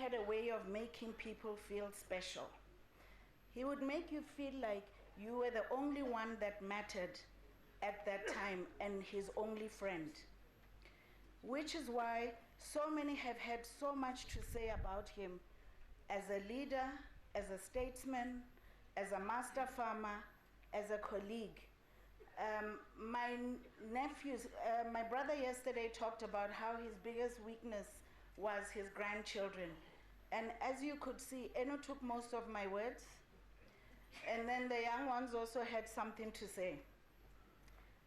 had a way of making people feel special. He would make you feel like you were the only one that mattered at that time and his only friend. Which is why so many have had so much to say about him as a leader, as a statesman, as a master farmer, as a colleague. My nephews, my brother yesterday talked about how his biggest weakness was his grandchildren. And as you could see, Eno took most of my words, and then the young ones also had something to say.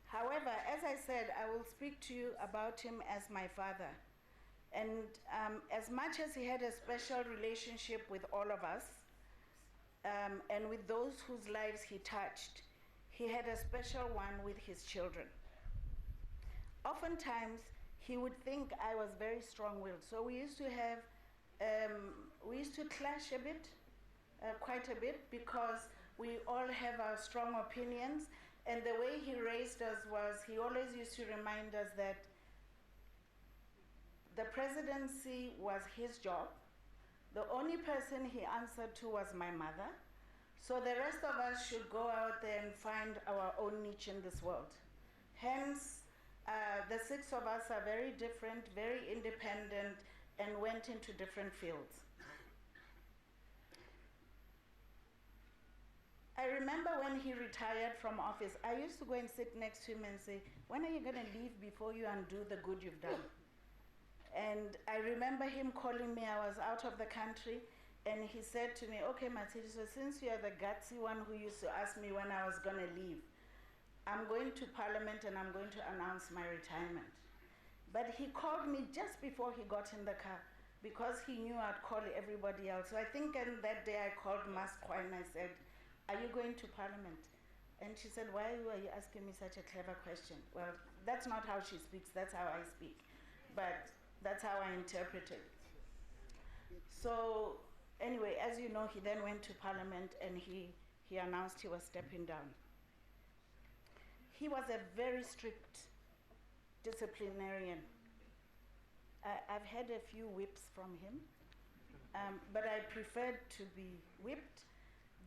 However, as I said, I will speak to you about him as my father. And as much as he had a special relationship with all of us, and with those whose lives he touched, he had a special one with his children. Oftentimes, he would think I was very strong-willed. So we used to have, we used to clash a bit, quite a bit, because we all have our strong opinions. And the way he raised us was, he always used to remind us that the presidency was his job. The only person he answered to was my mother. So the rest of us should go out there and find our own niche in this world. Hence, the six of us are very different, very independent, and went into different fields. I remember when he retired from office, I used to go and sit next to him and say, when are you going to leave before you undo the good you've done? And I remember him calling me. I was out of the country, and he said to me, okay, Matilda, so since you are the gutsy one who used to ask me when I was going to leave, I'm going to Parliament and I'm going to announce my retirement. But he called me just before he got in the car, because he knew I'd call everybody else. So I think on that day I called Masqua and I said, are you going to Parliament? And she said, why are you asking me such a clever question? Well, that's not how she speaks, that's how I speak. But that's how I interpret it. So anyway, as you know, he then went to Parliament and he announced he was stepping down. He was a very strict disciplinarian. I've had a few whips from him, but I preferred to be whipped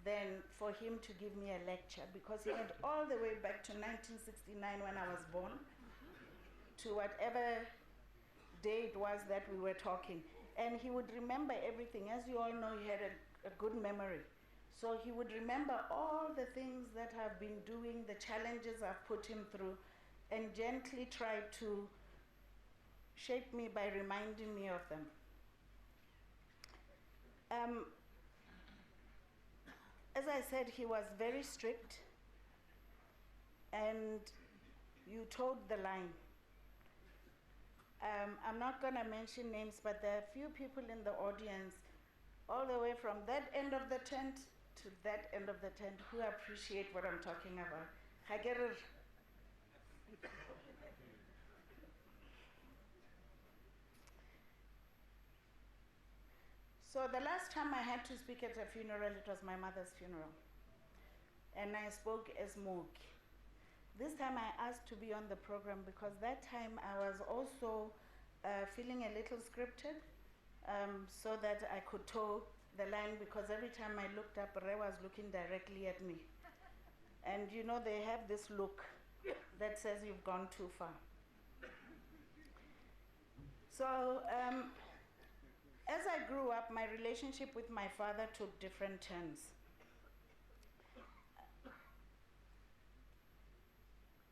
than for him to give me a lecture, because he had all the way back to 1969 when I was born, to whatever day it was that we were talking. And he would remember everything. As you all know, he had a good memory. So he would remember all the things that I've been doing, the challenges I've put him through, and gently try to shape me by reminding me of them. As I said, he was very strict, and you toed the line. I'm not going to mention names, but there are a few people in the audience, all the way from that end of the tent to that end of the tent, who appreciate what I'm talking about. So the last time I had to speak at a funeral, it was my mother's funeral. And I spoke as Moog. This time I asked to be on the program because that time I was also feeling a little scripted, so that I could toe the line, because every time I looked up, Ray was looking directly at me. And you know, they have this look that says you've gone too far. So as I grew up, my relationship with my father took different turns.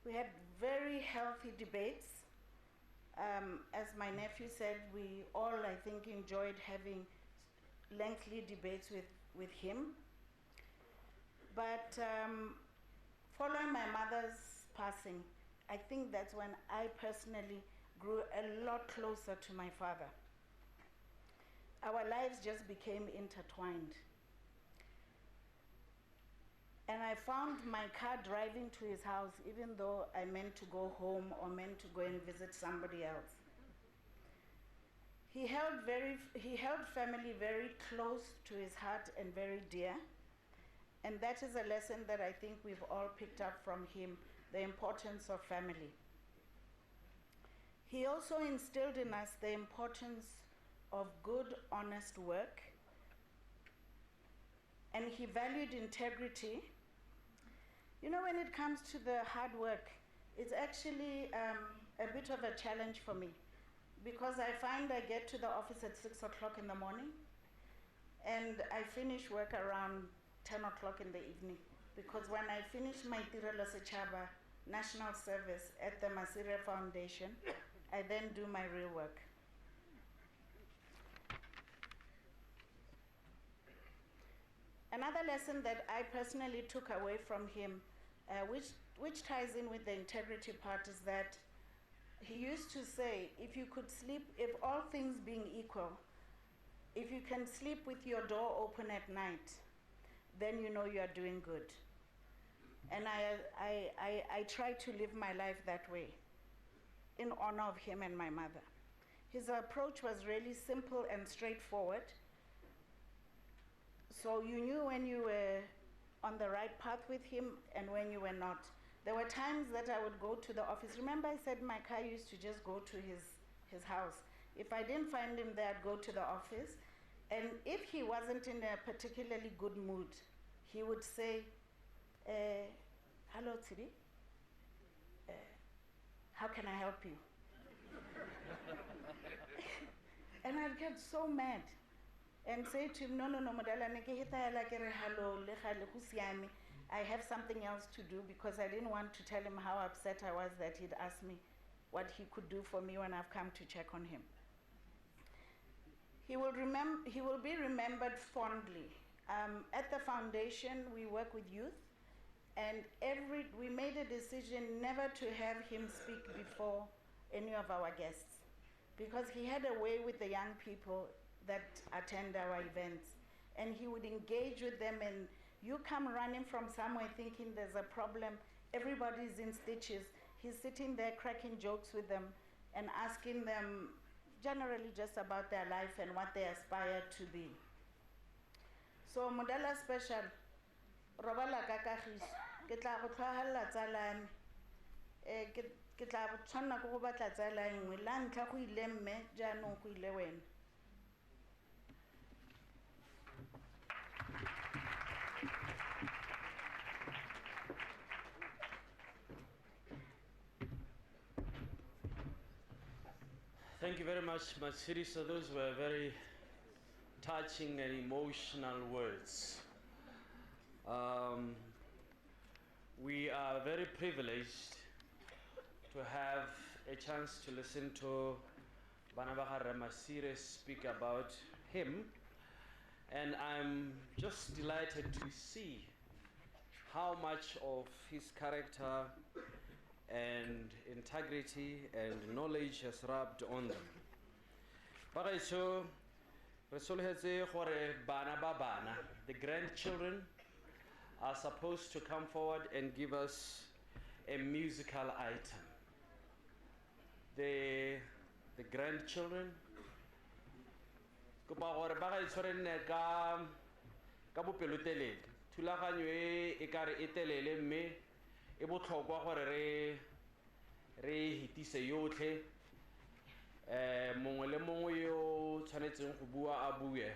We had very healthy debates. As my nephew said, we all, I think, enjoyed having lengthy debates with him. But following my mother's passing, I think that's when I personally grew a lot closer to my father. Our lives just became intertwined. And I found my car driving to his house, even though I meant to go home or meant to go and visit somebody else. He held family very close to his heart and very dear. And that is a lesson that I think we've all picked up from him, the importance of family. He also instilled in us the importance of good, honest work, and he valued integrity. You know, when it comes to the hard work, it's actually a bit of a challenge for me, because I find I get to the office at 6 o'clock in the morning, and I finish work around 10 o'clock in the evening, because when I finish my Tirelo Setšhaba national service at the Masire Foundation, I then do my real work. Another lesson that I personally took away from him, which ties in with the integrity part, is that he used to say, if you could sleep, if all things being equal, if you can sleep with your door open at night, then you know you are doing good. And I try to live my life that way, in honor of him and my mother. His approach was really simple and straightforward. So you knew when you were on the right path with him and when you were not. There were times that I would go to the office. Remember I said my car used to just go to his house. If I didn't find him there, I'd go to the office. And if he wasn't in a particularly good mood, he would say, hello, Tiri. How can I help you? And I'd get so mad and say to him, no, Madala, hello, I have something else to do, because I didn't want to tell him how upset I was that he'd asked me what he could do for me when I've come to check on him. He will be remembered fondly. At the foundation, we work with youth, and we made a decision never to have him speak before any of our guests, because he had a way with the young people that attend our events, and he would engage with them, and you come running from somewhere thinking there's a problem, everybody's in stitches. He's sitting there cracking jokes with them and asking them generally just about their life and what they aspire to be. So Modela Special, Robala Kakahis, ke tla go tlhagalla tsala me, ke tla tshwanna go go batla tsala e nngwe, la ntlha go ile mme, jaanong go ile wena. Thank you very much, Masiri. So those were very touching and emotional words. We are very privileged to have a chance to listen to Banabagara Masire speak about him, and I'm just delighted to see how much of his character and integrity and knowledge has rubbed on them. Bagaiso, the grandchildren are supposed to come forward and give us a musical item. The grandchildren, e botlhokwa gore re hitise yotlhe, mongwe le mongwe yo tshwanetseng go bua a bue,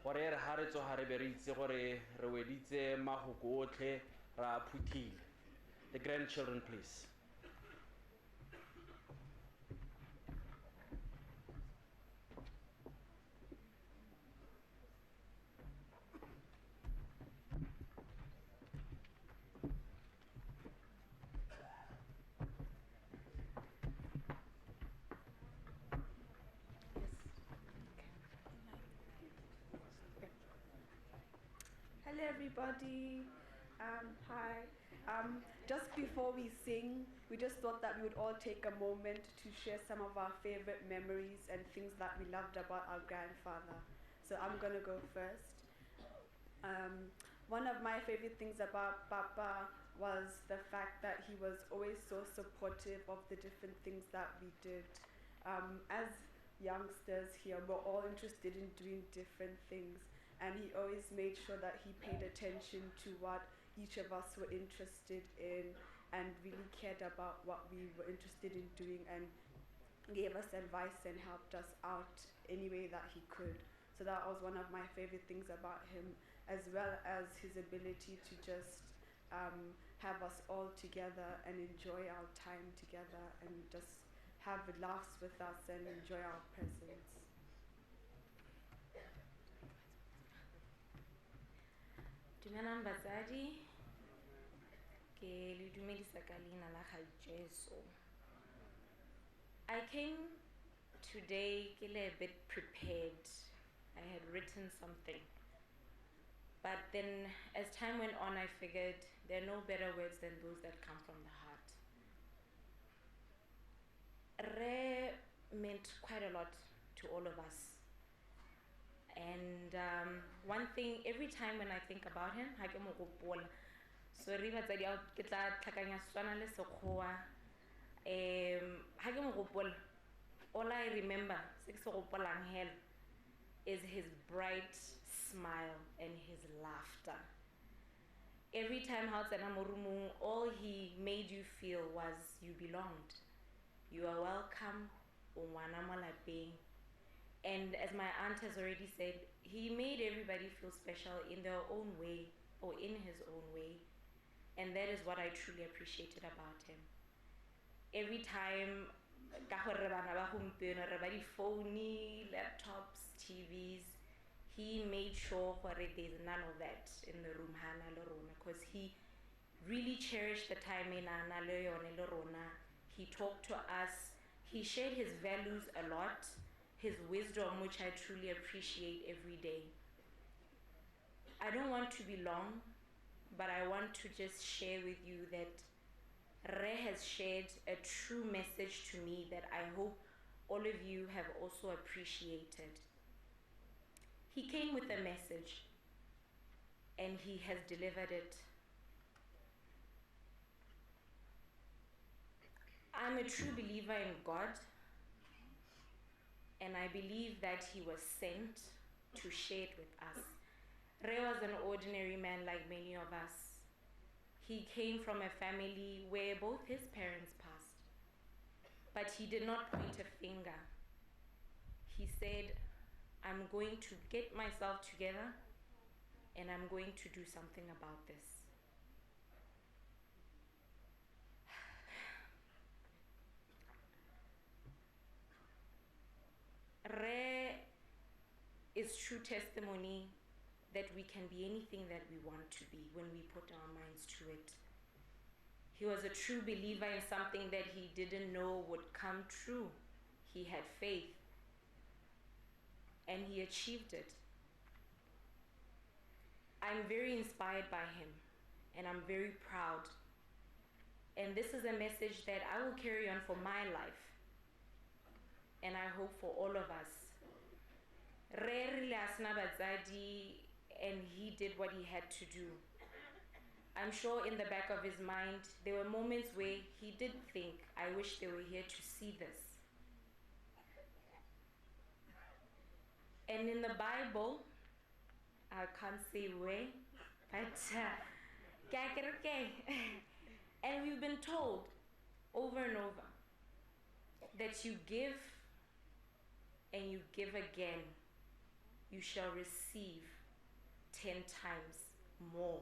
gore re ha re tsoga re be re itse gore re weditse magoko otlhe ra phuthile. The grandchildren, please. Hello everybody, hi. Just before we sing, we just thought that we would all take a moment to share some of our favorite memories and things that we loved about our grandfather. So I'm gonna go first. One of my favorite things about Papa was the fact that he was always so supportive of the different things that we did. As youngsters here, we're all interested in doing different things, and he always made sure that he paid attention to what each of us were interested in and really cared about what we were interested in doing, and gave us advice and helped us out any way that he could. So that was one of my favorite things about him, as well as his ability to just have us all together and enjoy our time together and just have laughs with us and enjoy our presence. Dumelang batsadi, ke le dumedisa ka leina la ga Jesu. I came today a bit prepared. I had written something. But then as time went on, I figured there are no better words than those that come from the heart. Re meant quite a lot to all of us. And one thing, every time when I think about him, ha ke mo gopola. So re batsadi ke tla tlhakanya Setswana le Sekgowa. Ha ke mo gopola, all I remember, se ke se gopolang hela, is his bright smile and his laughter. Every time ha o tsena mo roomong, all he made you feel was you belonged. You are welcome, o ngwana mo lapeng. And as my aunt has already said, he made everybody feel special in their own way, or in his own way. And that is what I truly appreciated about him. Every time, ka gore bana ba gompieno re ba di phone, laptops, TVs, he made sure there's none of that in the room, because he really cherished the time in Rona. He talked to us, he shared his values a lot, his wisdom, which I truly appreciate every day. I don't want to be long, but I want to just share with you that Re has shared a true message to me that I hope all of you have also appreciated. He came with a message, and he has delivered it. I'm a true believer in God, and I believe that he was sent to share it with us. Ray was an ordinary man like many of us. He came from a family where both his parents passed, but he did not point a finger. He said, I'm going to get myself together and I'm going to do something about this. Re is true testimony that we can be anything that we want to be when we put our minds to it. He was a true believer in something that he didn't know would come true. He had faith, and he achieved it. I'm very inspired by him, and I'm very proud. And this is a message that I will carry on for my life, and I hope for all of us. And he did what he had to do. I'm sure in the back of his mind, there were moments where he did think, I wish they were here to see this. And in the Bible, I can't say where, but and we've been told over and over that you give and you give again, you shall receive 10 times more.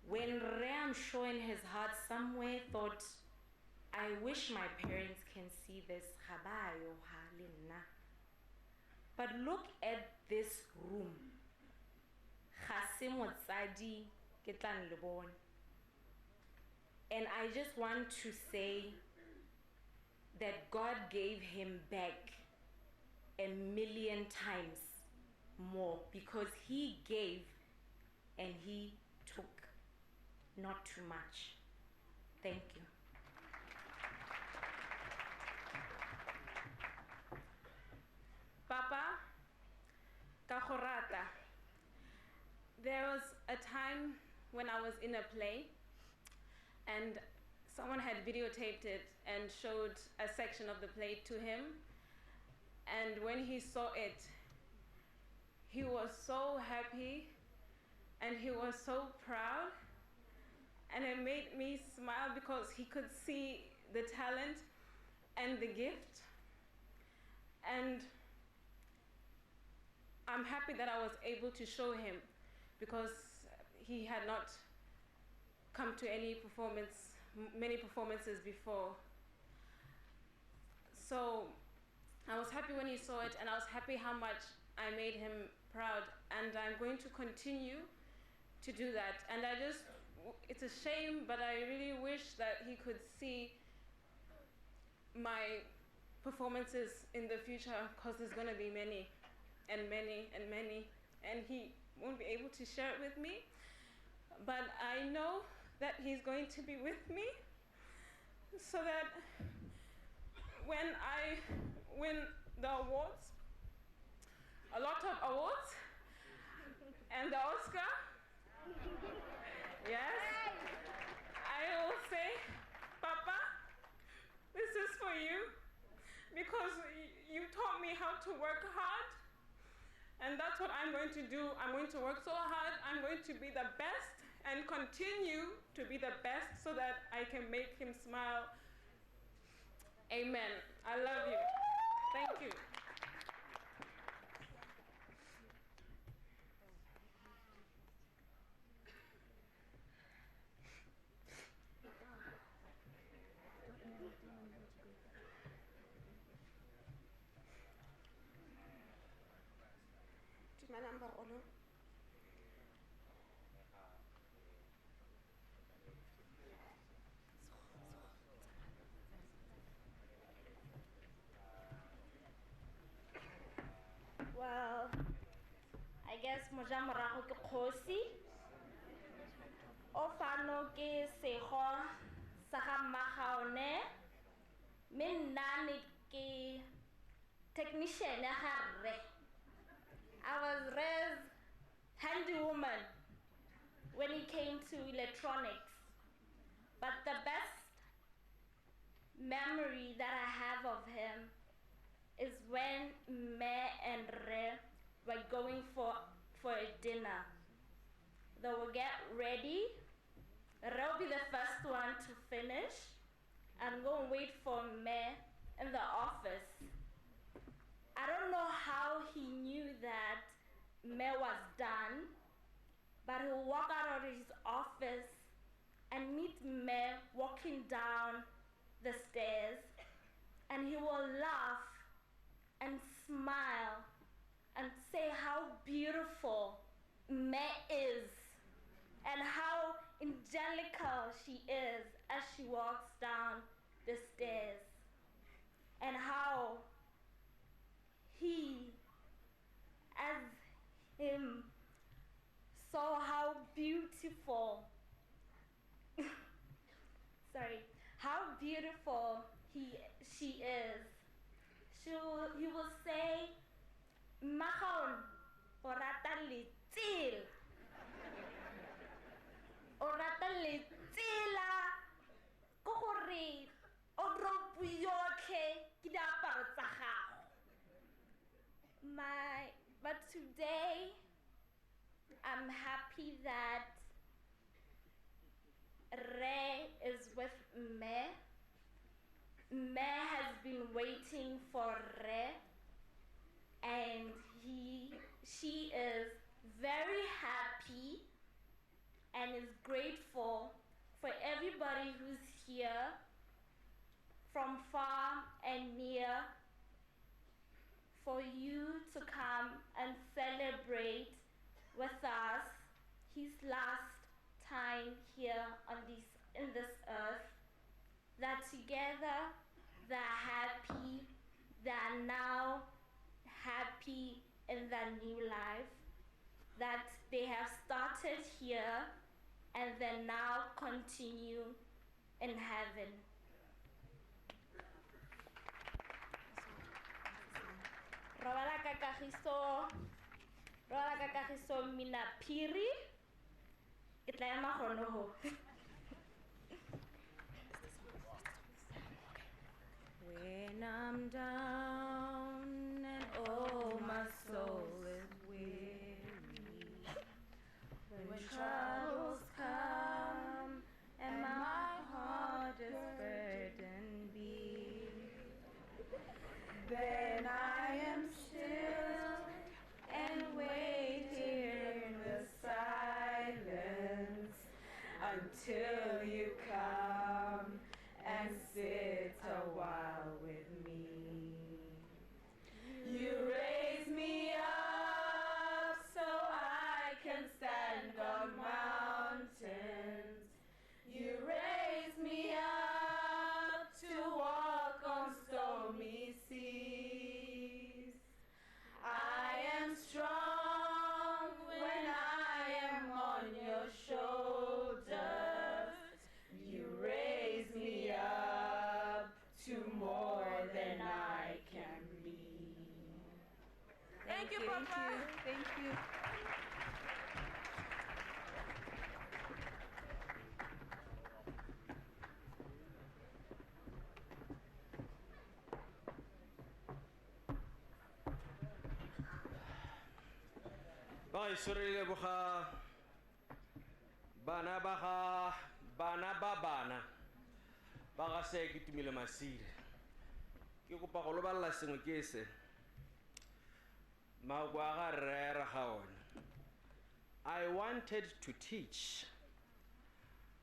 When Ram sure in his heart somewhere thought, I wish my parents can see this. But look at this room. And I just want to say that God gave him back 1,000,000 times more, because he gave and he took not too much. Thank you. Papa, Kahorata. There was a time when I was in a play and someone had videotaped it and showed a section of the play to him. And when he saw it, he was so happy and he was so proud, and it made me smile because he could see the talent and the gift. And I'm happy that I was able to show him, because he had not come to many performances before. So I was happy when he saw it, and I was happy how much I made him proud, and I'm going to continue to do that. And it's a shame, but I really wish that he could see my performances in the future, because there's going to be many and many and many, and he won't be able to share it with me. But I know that he's going to be with me, so that when I win the awards, a lot of awards, and the Oscar, yes, I will say, Papa, this is for you, because you taught me how to work hard, and that's what I'm going to do. I'm going to work so hard, I'm going to be the best, and continue to be the best, so that I can make him smile. Amen. I love you. Thank you. My number, Olu. Well, I guess moja morago ke kgosi o fano ke sego sa ga Mmagaone, mme nna ne ke technician ya ga rre. I was Rre's handy woman when it came to electronics. But the best memory that I have of him is when me and Rre were going for a dinner. They will get ready. Rre will be the first one to finish and go and wait for me in the office. I don't know how he knew that me was done, but he'll walk out of his office and meet me walking down the stairs, and he will laugh and smile and say how beautiful me is and how angelical she is as she walks down the stairs, and how he, as him, saw how beautiful how beautiful she is. He will say, Mmagaone, o rata letsela. O rata letsela ke gore o dropo yotlhe ke diaparo tsa gago. But today I'm happy that Rre is with me. Me has been waiting for Rre, and she is very happy and is grateful for everybody who's here from far and near, for you to come and celebrate with us his last time here in this earth, that together they're happy, they're now happy in their new life, that they have started here and they now continue in heaven. Robala ka kagiso mina phiri ke tla ema gone ho. When I'm down and oh my soul is weary, when troubles come and my heart is burdened be, Thank you, Papa. Thank you. ba isorile boga bana ba ga se KETUMILE MASIRE ke kopa go loballa sengwe ke se maoko a ga rera ga one. I wanted to teach.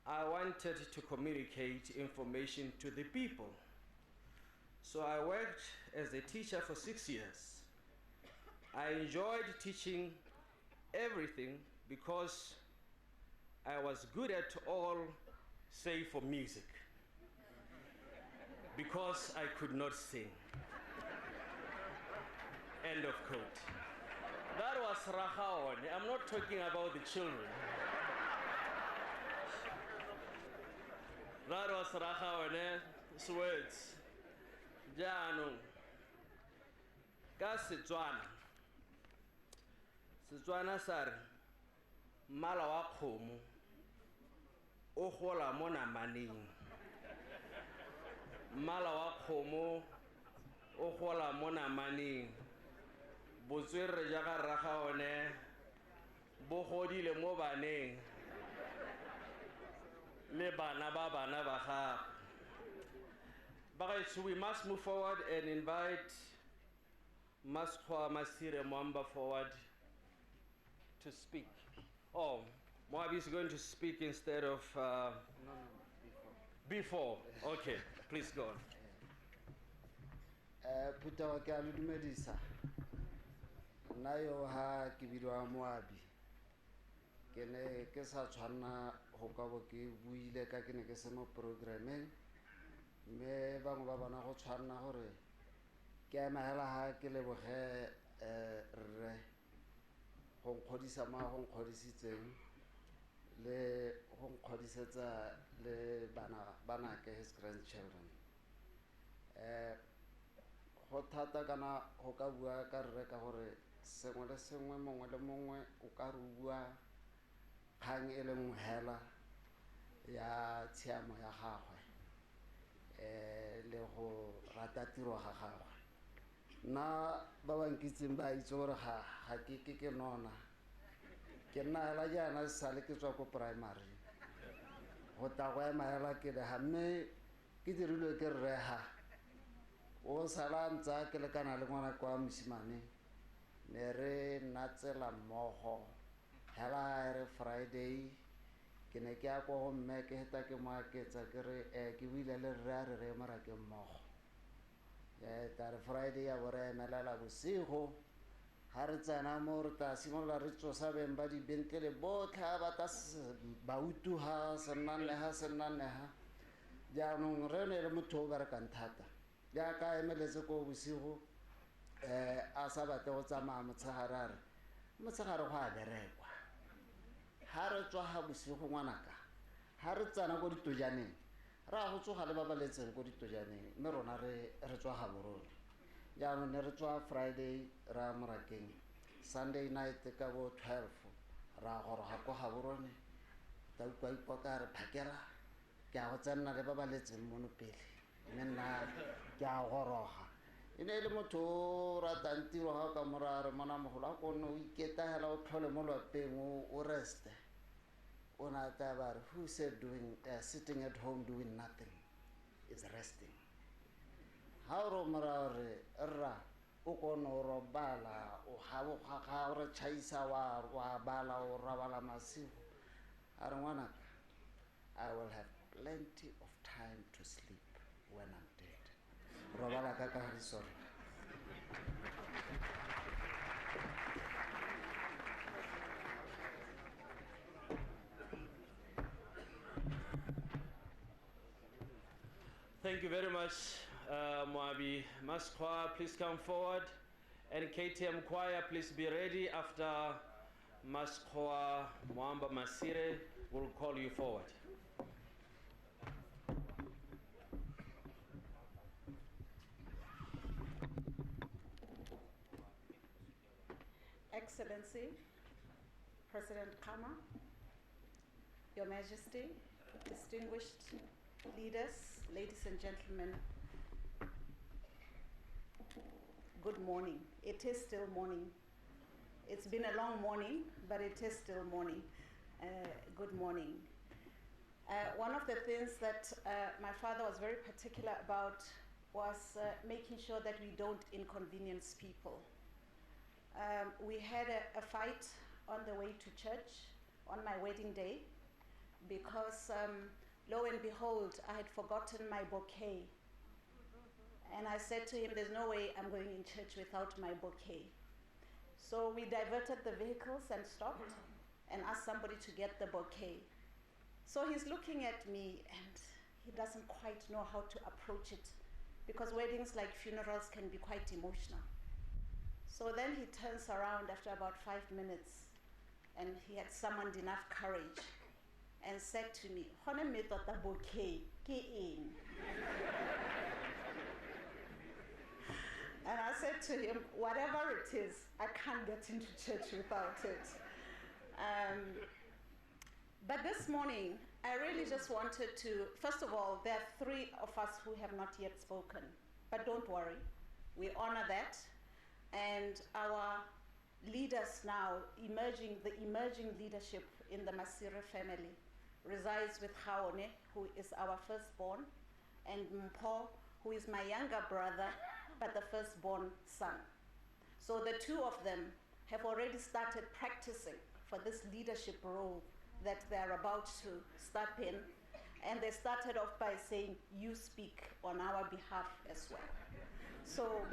I wanted to communicate information to the people. So I worked as a teacher for 6 years. I enjoyed teaching everything because I was good at all save for music, because I could not sing. End of quote. That was Rahaon. I'm not talking about the children. That was Rahaon's words. Jano. Ka Setswana sare mmala wa kgomo o gola mo namaneng. Mmala wa kgomo o gola mo namaneng. Botswerere ja ga Ragaone bo godile mo baneng le bana ba gago. But we must move forward and invite Masire Mwamba forward to speak. Oh, Moabi is going to speak instead of... No, before. Okay, please go on. Puta wa ke a le dumedisa. Nna yo ha ke bidwa Moabi. Ke ne ke sa tshwana go ka bo ke buile ka ke ne ke se mo programmeng. Me bangwe ba bona go tshwana gore ke amogela ha ke leboge rre go nkgodisa ma go nkgodisitseng le go nkgodisetsa le bana ke his grandchildren. Go thata kana go ka bua ka rre ka gore sengwe le sengwe mongwe le mongwe o ka re bua kgang e le nngwe hela ya tshiamo ya gagwe le go rata tiro ga gagwe. Nna ba bankitseng ba itse gore ga ke nona ke nna hela jaana sale ke tswa ko primary go tla go ema hela ke le ga mme ke dirilwe ke rre ha o sala ntsa ke le kana le ngwana kwa mosimane ne re natsela mmogo hela re Friday ke ne ke ya go go mme ke heta ke mo aketsa ke re ke buile le rre re mara ke mmogo ta re Friday ya bore emelela bosigo ha re tsena mo re ta simolla re tsosa beng ba di benkele botlha ba ta ba utu ha sennaneha jaanong re ne le motho o berekang thata ya ka emeletse ko bosigo a sa batle go tsamaya motshegare go a berekwa ha re tswa ha bosigo ngwanaka ha re tsena go ditojaneng ra go tsoga le ba baletseng go ditojaneng mme rona re tswa ga borone jaanong ne re tswa Friday ra morakeng Sunday night ka bo 12 ra goroga ko ga borone ta utlwa ka re phakela ke a go tsena le ba baletseng mono pele mme nna ke a goroga e ne le motho ratang tiro ga ka morare mona mogolo a kone o iketagela o tlhole mo lapeng o reste o na taba re who said sitting at home doing nothing is resting. Ha o mara re rra o kono robala o ga o re chaisa wa bala o rabala masigo a re ngwana I will have plenty of time to sleep when I'm dead. Robala ka ka sorry. Thank you very much, Moabi. Maskwa, please come forward. And KTM choir, please be ready. After Maskwa Mwamba Masire will call you forward. Excellency, President Kama, Your Majesty, distinguished leaders, ladies and gentlemen, good morning. It is still morning. It's been a long morning, but it is still morning. Good morning. One of the things that my father was very particular about was making sure that we don't inconvenience people. We had a fight on the way to church on my wedding day because lo and behold, I had forgotten my bouquet. And I said to him, there's no way I'm going in church without my bouquet. So we diverted the vehicles and stopped and asked somebody to get the bouquet. So he's looking at me and he doesn't quite know how to approach it because weddings, like funerals, can be quite emotional. So then he turns around after about 5 minutes and he had summoned enough courage and said to me, "Hone me tota bouquet, ke eng?" And I said to him, whatever it is, I can't get into church without it. But this morning, I really just wanted to, first of all, there are 3 of us who have not yet spoken. But don't worry, we honor that. And our leaders now, the emerging leadership in the Masire family resides with Haone, who is our firstborn, and Mpho, who is my younger brother, but the firstborn son. So the 2 of them have already started practicing for this leadership role that they're about to step in. And they started off by saying, "You speak on our behalf as well." So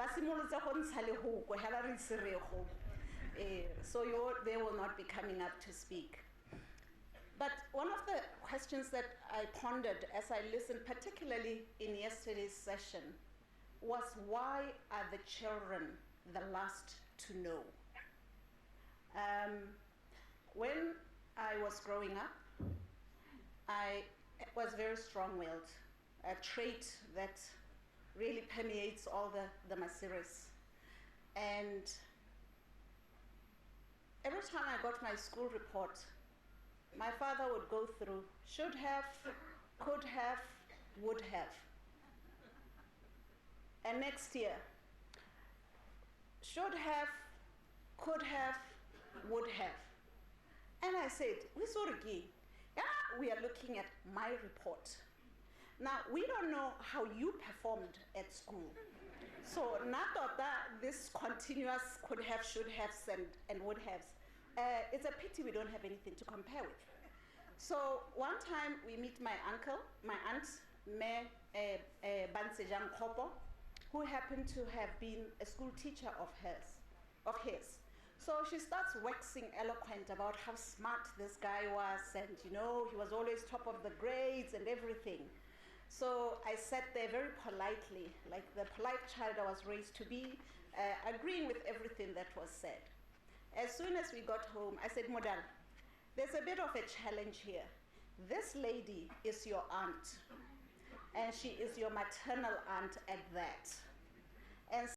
they will not be coming up to speak. But one of the questions that I pondered as I listened, particularly in yesterday's session, was why are the children the last to know? When I was growing up, I was very strong-willed, a trait that really permeates all the Masiris. And every time I got my school report, my father would go through should have, could have, would have. And next year, should have, could have, would have. And I said, we are looking at my report. Now, we don't know how you performed at school. So not that this continuous could have, should have, and would have. It's a pity we don't have anything to compare with. So one time we meet my uncle, my aunt, Me Bansejang Kopo, who happened to have been a school teacher of his. So she starts waxing eloquent about how smart this guy was, and he was always top of the grades and everything. So I sat there very politely, like the polite child I was raised to be, agreeing with everything that was said. As soon as we got home, I said, "Modal, there's a bit of a challenge here. This lady is your aunt, and she is your maternal aunt at that. And